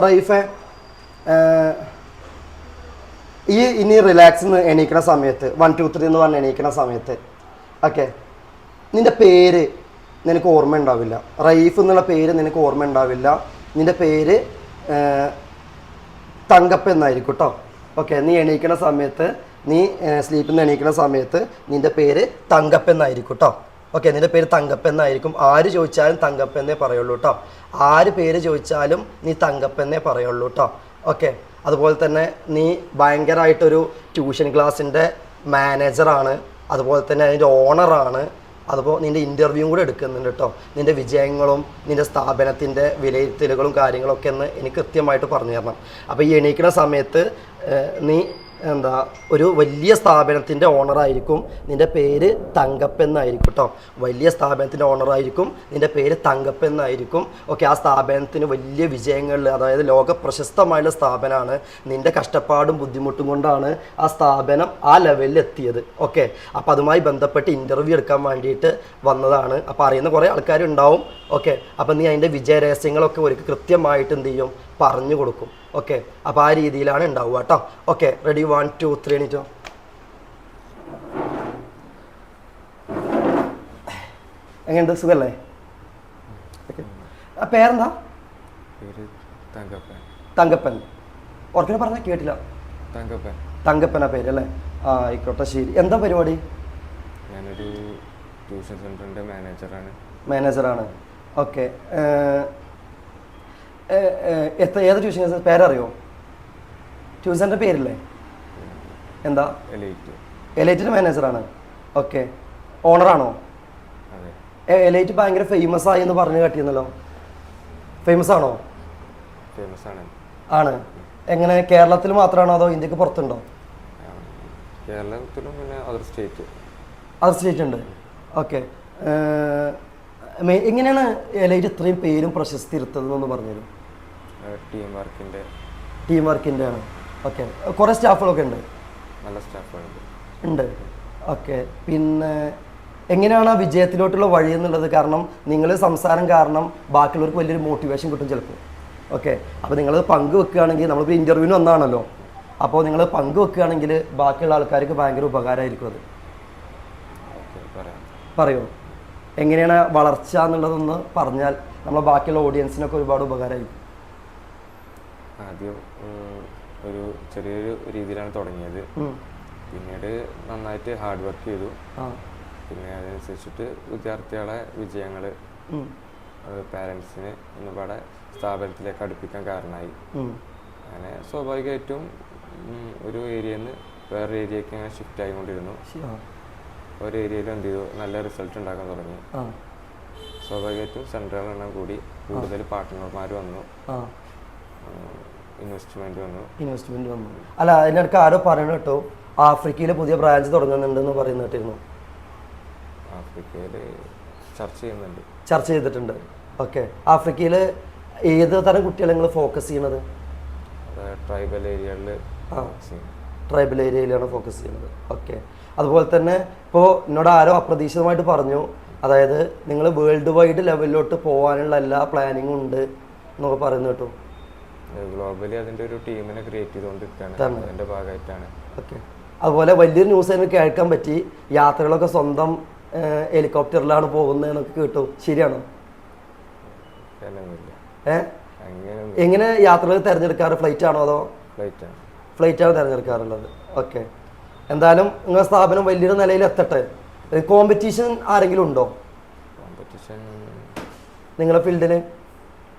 റൈഫെ ഈ ഇനി റിലാക്സ് എണീക്കുന്ന സമയത്ത് 1 2 3 എന്ന് പറഞ്ഞ് എണീക്കുന്ന സമയത്ത് ഓക്കെ നിൻ്റെ പേര് നിനക്ക് ഓർമ്മ ഉണ്ടാവില്ല. റൈഫ് എന്നുള്ള പേര് നിനക്ക് ഓർമ്മ ഉണ്ടാവില്ല. നിൻ്റെ പേര് തങ്കപ്പ എന്നായിരിക്കും കേട്ടോ. ഓക്കെ, നീ എണീക്കുന്ന സമയത്ത് നീ സ്ലീപ്പിൽ നിന്ന് എണീക്കുന്ന സമയത്ത് നിൻ്റെ പേര് തങ്കപ്പ എന്നായിരിക്കും കേട്ടോ. ഓക്കെ, നിൻ്റെ പേര് തങ്കപ്പ എന്നായിരിക്കും. ആര് ചോദിച്ചാലും തങ്കപ്പ എന്നേ പറയുള്ളൂ കേട്ടോ. ആര് പേര് ചോദിച്ചാലും നീ തങ്കപ്പ എന്നേ പറയുള്ളൂ കേട്ടോ. ഓക്കെ, അതുപോലെ തന്നെ നീ ഭയങ്കരമായിട്ടൊരു ട്യൂഷൻ ക്ലാസ്സിൻ്റെ മാനേജറാണ്, അതുപോലെ തന്നെ അതിൻ്റെ ഓണറാണ്. അതുപോലെ നിൻ്റെ ഇൻ്റർവ്യൂവും കൂടെ എടുക്കുന്നുണ്ട് കേട്ടോ. നിൻ്റെ വിജയങ്ങളും നിൻ്റെ സ്ഥാപനത്തിൻ്റെ വിലയിരുത്തലുകളും കാര്യങ്ങളൊക്കെ ഒന്ന് എനിക്ക് കൃത്യമായിട്ട് പറഞ്ഞു തരണം. അപ്പോൾ ഈ എണീക്കുന്ന സമയത്ത് നീ ഒരു വലിയ സ്ഥാപനത്തിൻ്റെ ഓണറായിരിക്കും. നിൻ്റെ പേര് തങ്കപ്പ എന്നായിരിക്കും കേട്ടോ. വലിയ സ്ഥാപനത്തിൻ്റെ ഓണറായിരിക്കും, നിൻ്റെ പേര് തങ്കപ്പ എന്നായിരിക്കും. ഓക്കെ, ആ സ്ഥാപനത്തിന് വലിയ വിജയങ്ങളിൽ, അതായത് ലോക പ്രശസ്തമായുള്ള സ്ഥാപനമാണ്. നിൻ്റെ കഷ്ടപ്പാടും ബുദ്ധിമുട്ടും കൊണ്ടാണ് ആ സ്ഥാപനം ആ ലെവലിൽ എത്തിയത്. ഓക്കെ, അപ്പോൾ അതുമായി ബന്ധപ്പെട്ട് ഇൻ്റർവ്യൂ എടുക്കാൻ വേണ്ടിയിട്ട് വന്നതാണ്. അപ്പോൾ അറിയുന്ന കുറേ ആൾക്കാരുണ്ടാവും. ഓക്കെ, അപ്പോൾ നീ അതിൻ്റെ വിജയരഹസ്യങ്ങളൊക്കെ ഒരു കൃത്യമായിട്ട് എന്ത് ചെയ്യും, പറഞ്ഞു കൊടുക്കും. ഓക്കെ, അപ്പോൾ ആ രീതിയിലാണ് ഉണ്ടാവുക കേട്ടോ. Okay, ready 1 2 3 എണീറ്റോ. എങ്ങനെയുണ്ട്, സുഖല്ലേ? ഓക്കെ, ആ പേരെന്താ? തങ്കപ്പൻ. ഓർക്കിനെ പറഞ്ഞാൽ കേട്ടില്ല. തങ്കപ്പനാ പേര് അല്ലേ? ആ ആയിക്കോട്ടെ, ശരി. എന്താ പരിപാടി? ഞാനൊരു ട്യൂഷൻ സെൻ്ററിൻ്റെ മാനേജറാണ്. ഓക്കെ, ഏത് ട്യൂഷൻ സെൻ്റർ പേരറിയോ? ട്യൂഷൻ സെൻ്റർ പേരില്ലേ? എന്താ? എലൈറ്റിൻ്റെ മാനേജറാണ്. ഓക്കെ, ഓണറാണോ? എലൈറ്റ് ഭയങ്കര ഫേമസ് ആയി എന്ന് പറഞ്ഞു കേട്ടിരുന്നല്ലോ. ഫേമസ് ആണോ? ആണ്. എങ്ങനെ, കേരളത്തിൽ മാത്രമാണോ അതോ ഇന്ത്യക്ക് പുറത്തുണ്ടോ? കേരളത്തിലും പിന്നെ അതർ സ്റ്റേറ്റ് ഉണ്ട്. ഓക്കെ, എങ്ങനെയാണ് എലൈറ്റ് ഇത്രയും പേരും പ്രശസ്തി എടുത്തതെന്നൊന്ന് പറഞ്ഞുതരും. ടീം വർക്കിൻ്റെ ആണ്. ഓക്കെ, കുറേ സ്റ്റാഫുകളൊക്കെ ഉണ്ട്? നല്ല സ്റ്റാഫുകളുണ്ട്. ഉണ്ട്. ഓക്കെ, പിന്നെ എങ്ങനെയാണ് ആ വിജയത്തിലോട്ടുള്ള വഴി എന്നുള്ളത്? കാരണം നിങ്ങൾ സംസാരം കാരണം ബാക്കിയുള്ളവർക്ക് വലിയൊരു മോട്ടിവേഷൻ കിട്ടും ചിലപ്പോൾ. ഓക്കെ, അപ്പോൾ നിങ്ങൾ പങ്കുവെക്കുകയാണെങ്കിൽ, നമ്മളിപ്പോൾ ഇൻ്റർവ്യൂവിന് വന്നാണല്ലോ, അപ്പോൾ നിങ്ങൾ പങ്കുവെക്കുകയാണെങ്കിൽ ബാക്കിയുള്ള ആൾക്കാർക്ക് ഭയങ്കര ഉപകാരമായിരിക്കും അത്. പറയോ, എങ്ങനെയാണ് വളർച്ച എന്നുള്ളതൊന്ന് പറഞ്ഞാൽ നമ്മളെ ബാക്കിയുള്ള ഓഡിയൻസിനൊക്കെ ഒരുപാട് ഉപകാരമായിരിക്കും. ആദ്യം ഒരു ചെറിയൊരു രീതിയിലാണ് തുടങ്ങിയത്. പിന്നീട് നന്നായിട്ട് ഹാർഡ് വർക്ക് ചെയ്തു. പിന്നെ അതനുസരിച്ചിട്ട് വിദ്യാർത്ഥികളെ വിജയങ്ങൾ പാരൻസിന് ഒന്നുപാടെ സ്ഥാപനത്തിലേക്ക് അടുപ്പിക്കാൻ കാരണമായി. അങ്ങനെ സ്വാഭാവികമായിട്ടും ഒരു ഏരിയയിൽ നിന്ന് വേറൊരു ഏരിയയ്ക്ക് അങ്ങനെ ഷിഫ്റ്റ് ആയിക്കൊണ്ടിരുന്നു. ഒരു ഏരിയയിൽ എന്ത് ചെയ്തു, നല്ല റിസൾട്ട് ഉണ്ടാക്കാൻ തുടങ്ങി. സ്വാഭാവികമായിട്ടും സെൻട്രൽ എണ്ണം കൂടി, കൂടുതൽ പാർട്ട്ണർമാർ വന്നു, ഇൻവെസ്റ്റ്മെന്റ് വന്നു. അല്ല, അതിനിടയ്ക്ക് ആരോ പറയണ കേട്ടോ, ആഫ്രിക്കയിൽ പുതിയ ബ്രാഞ്ച് തുടങ്ങുന്നുണ്ടെന്ന് പറയുന്ന കേട്ടിരുന്നു. ആഫ്രിക്കയിൽ ചർച്ച ചെയ്തിട്ടുണ്ട്. ഓക്കെ, ആഫ്രിക്കയിൽ ഏത് തരം കുട്ടികളെ നിങ്ങൾ ഫോക്കസ് ചെയ്യണത്? ട്രൈബൽ ഏരിയയിലാണ് ഫോക്കസ് ചെയ്യുന്നത്. ഓക്കെ, അതുപോലെ തന്നെ ഇപ്പോൾ എന്നോട് ആരോ അപ്രതീക്ഷിതമായിട്ട് പറഞ്ഞു, അതായത് നിങ്ങൾ വേൾഡ് വൈഡ് ലെവലിലോട്ട് പോകാനുള്ള എല്ലാ പ്ലാനിങ്ങും ഉണ്ട് എന്നൊക്കെ പറയുന്നു കേട്ടോ. ഗ്ലോബലി അതിൻ്റെ ഒരു ടീമിനെ ക്രിയേറ്റ് ചെയ്തുകൊണ്ടിരിക്കുകയാണ്, അതിൻ്റെ ഭാഗമായിട്ടാണ്. ഓക്കെ, അതുപോലെ വലിയൊരു ന്യൂസ് എനിക്ക് കേൾക്കാൻ പറ്റി, യാത്രകളൊക്കെ സ്വന്തം ഹെലികോപ്റ്ററിലാണ് പോകുന്നത് എന്നൊക്കെ കേട്ടു. ശരിയാണോ? എങ്ങനെ യാത്രകൾ തിരഞ്ഞെടുക്കാറ്? ഫ്ലൈറ്റ് ആണോ അതോ? ഫ്ലൈറ്റാണ് തിരഞ്ഞെടുക്കാറുള്ളത്. ഓക്കെ, എന്തായാലും നിങ്ങളുടെ സ്ഥാപനം വലിയൊരു നിലയിൽ എത്തട്ടെ. കോമ്പറ്റീഷൻ ആരെങ്കിലും ഉണ്ടോ നിങ്ങളുടെ ഫീൽഡിൽ?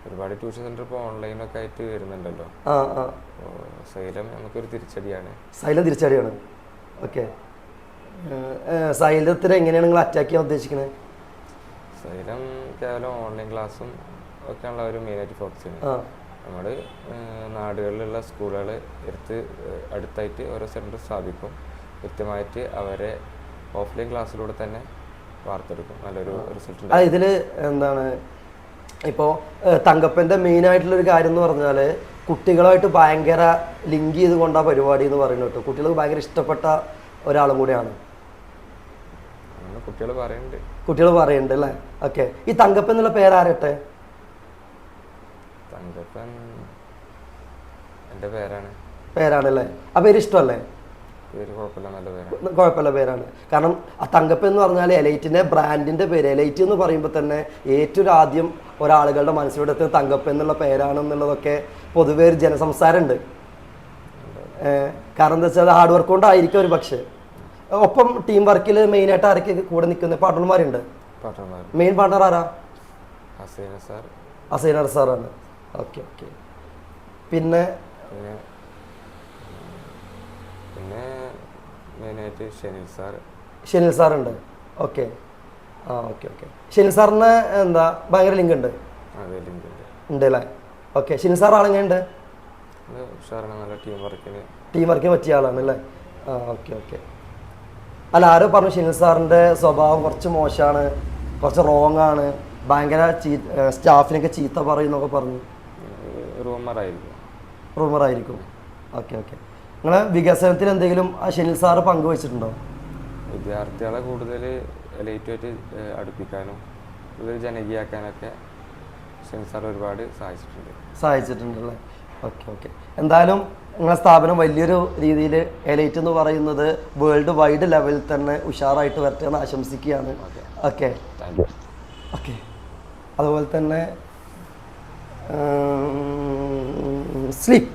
ഒരുപാട് ട്യൂഷൻ സെന്റർ ഇപ്പോൾ ഓൺലൈനൊക്കെ ആയിട്ട് വരുന്നുണ്ടല്ലോ. സൈലം നമുക്കൊരു തിരിച്ചടിയാണ്. ഓക്കെ, സൈലത്തിന് എങ്ങനെയാണ് നിങ്ങൾ അറ്റാക്ക് ചെയ്യാൻ ഉദ്ദേശിക്കുന്നത്? സൈലം കേവലം ഓൺലൈൻ ക്ലാസ്സും ഒക്കെയുള്ള ഒരു മെയിനായിട്ട് ഫോക്കസ് ചെയ്യുന്നത്. നമ്മൾ നാടുകളിലുള്ള സ്കൂളുകൾ അടുത്തായിട്ട് ഓരോ സെൻറ്റർ സ്ഥാപിക്കും. കൃത്യമായിട്ട് അവരെ ഓഫ്ലൈൻ ക്ലാസ്സിലൂടെ തന്നെ വാർത്തെടുക്കും. നല്ലൊരു റിസൾട്ട്. ഇതിൽ എന്താണ്, ഇപ്പോൾ തങ്കപ്പൻ്റെ മെയിനായിട്ടുള്ളൊരു കാര്യം എന്ന് പറഞ്ഞാൽ കുട്ടികളായിട്ട് ഭയങ്കര ലിങ്ക് ചെയ്ത് കൊണ്ടാ പരിപാടി എന്ന് പറയുന്നത് കേട്ടോ. കുട്ടികൾക്ക് ഭയങ്കര ഇഷ്ടപ്പെട്ട ഒരാളും കൂടെയാണ്. കുട്ടികൾ പറയുന്നുണ്ട് അല്ലേ? ഓക്കെ, ഈ തങ്കപ്പൻ എന്നുള്ള പേരാരട്ടെ? എൻ്റെ പേരാണ്. പേരാണല്ലേ? ആ പേര് ഇഷ്ടമല്ലേ? പേര് കുഴപ്പമില്ല, നല്ല പേരാണ്. കുഴപ്പമില്ല പേരാണ്. കാരണം ആ തങ്കപ്പൻ എന്ന് പറഞ്ഞാൽ എലൈറ്റിൻ്റെ ബ്രാൻഡിൻ്റെ പേര്. എലൈറ്റ് എന്ന് പറയുമ്പോൾ തന്നെ ഏറ്റവും ആദ്യം ഒരാളുകളുടെ മനസ്സിലൂടെ എത്തുന്ന തങ്കപ്പൻ എന്നുള്ള പേരാണെന്നുള്ളതൊക്കെ പൊതുവേ ഒരു ജനസംസാരമുണ്ട്. കാരണം എന്താ വെച്ചാൽ ഹാർഡ് വർക്ക് കൊണ്ടായിരിക്കും ഒരു പക്ഷേ. ഒപ്പം ടീം വർക്കിൽ മെയിനായിട്ട് ആരൊക്കെ കൂടെ നിൽക്കുന്ന പാർട്ണർമാരുണ്ട്? മെയിൻ പാർട്ണർ ആരാ? അസൈനർ സാറാണ്. Okay okay. പിന്നെ പിന്നെ മെയിനായിട്ട് ഷെനിൽ സാറുണ്ട്. ഓക്കെ. ആ ഓക്കെ ഓക്കെ. ഷെനിൽ സാറിന് എന്താ ഭയങ്കര ലിങ്ക് ഉണ്ട്? ഉണ്ട് അല്ലേ? ഓക്കെ. ഷെനിൽ സാർ ആളെങ്ങനെയുണ്ട്? ടീം വർക്കിന് പറ്റിയ ആളാണ് അല്ലേ? ആ ഓക്കെ ഓക്കെ. അല്ല, ആരോ പറഞ്ഞു ഷെനിൽ സാറിൻ്റെ സ്വഭാവം കുറച്ച് മോശമാണ്, കുറച്ച് റോങ് ആണ്, ഭയങ്കര സ്റ്റാഫിനൊക്കെ ചീത്ത പറയുന്നൊക്കെ പറഞ്ഞു. റൂമറായിരിക്കും. Okay okay. നിങ്ങളെ വികസനത്തിൽ എന്തെങ്കിലും ആ ഷെനിൽ സാറ് പങ്കുവച്ചിട്ടുണ്ടോ? വിദ്യാർത്ഥികളെ കൂടുതൽ എലൈറ്റുമായിട്ട് അടുപ്പിക്കാനും കൂടുതൽ ജനകീയാക്കാനൊക്കെ ഷെനിൽ സാർ ഒരുപാട് സഹായിച്ചിട്ടുണ്ടല്ലേ? Okay okay. എന്തായാലും നിങ്ങളെ സ്ഥാപനം വലിയൊരു രീതിയിൽ എലൈറ്റ് എന്ന് പറയുന്നത് വേൾഡ് വൈഡ് ലെവലിൽ തന്നെ ഉഷാറായിട്ട് വരട്ടെ എന്ന് ആശംസിക്കുകയാണ്. Okay okay. അതുപോലെ തന്നെ സ്ലീപ്പ്